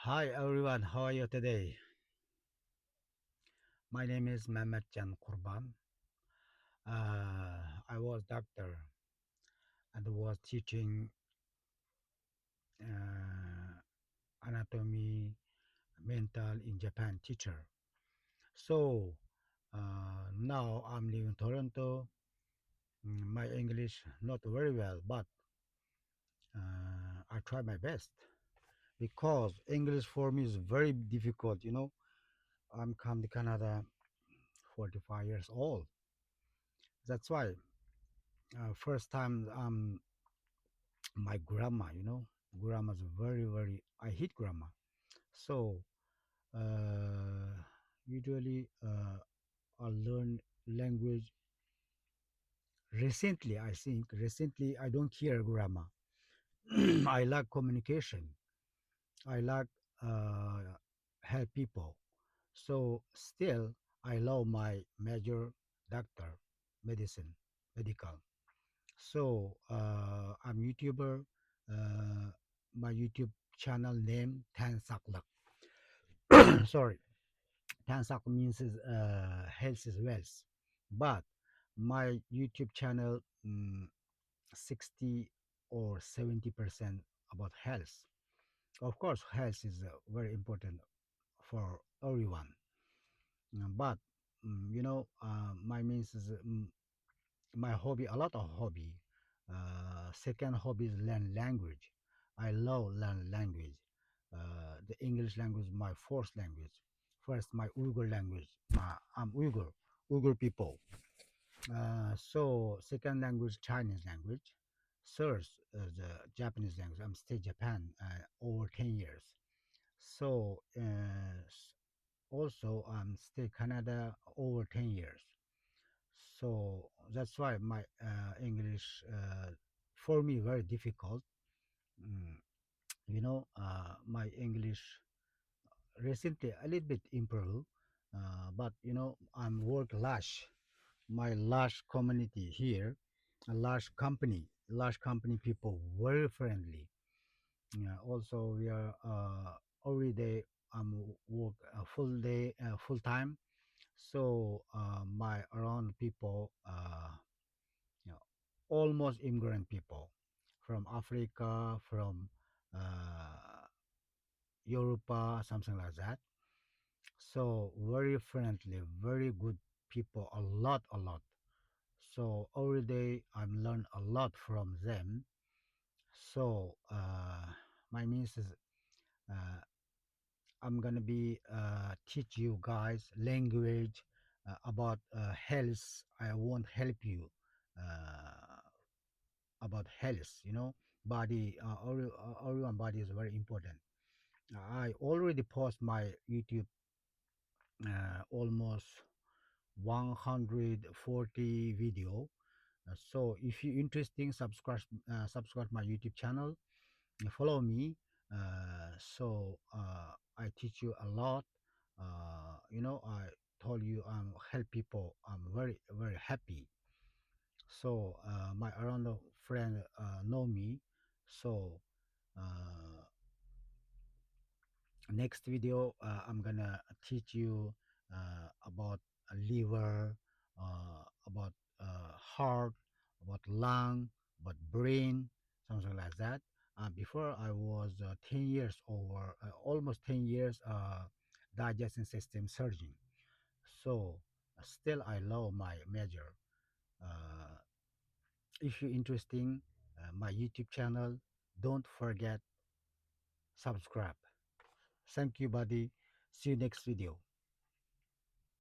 Hi everyone, how are you today? My name is Memetjan Kurban. I was doctor and was teaching anatomy, mental in Japan teacher. So now I'm living in Toronto. My English not very well, but I try my best because English for me is very difficult. I'm come to Canada 45 years old. That's why first time my grammar, grammar is very, I hate grammar. So uh, usually I learn language recently. I think recently I don't care grammar. I like communication. I like uh, help people. So still I love my major doctor, medicine, medical. So I'm YouTuber. Uh, my YouTube channel name Tan Saklak. Sorry, Tan Sak means is, health is wealth. But my YouTube channel 60 or 70% about health. Of course, health is very important for everyone. But my means is my hobby, a lot of hobby. Second hobby is learn language. I love learn language. The English language is my fourth language. First, my Uyghur language. I'm Uyghur people. So second language, Chinese language. Third, the Japanese language. I'm stay Japan over 10 years. So also I'm stay Canada over 10 years. So that's why my English for me very difficult. Mm, my English recently a little bit improved, but I'm work large. My large community here, a large company people very friendly. Yeah, also we are every day work full day, full time. So my around people. You know, almost immigrant people from Africa, from Europe, something like that. So very friendly, very good people, a lot. So every day I'm learn a lot from them. So my means is uh, I'm gonna be teach you guys language about health. I won't help you. About health, body, everyone body is very important. I already post my YouTube almost 140 video. So if you interesting, subscribe my YouTube channel, follow me. So I teach you a lot. I told you help people. I'm very happy. So my around friend know me. So uh, next video I'm gonna teach you about liver, about heart, about lung, about brain, something like that. Before I was 10 years over almost 10 years digestion system surgeon. So still I love my major. uh, if you're interesting my YouTube channel, don't forget subscribe. Thank you, buddy. See you next video.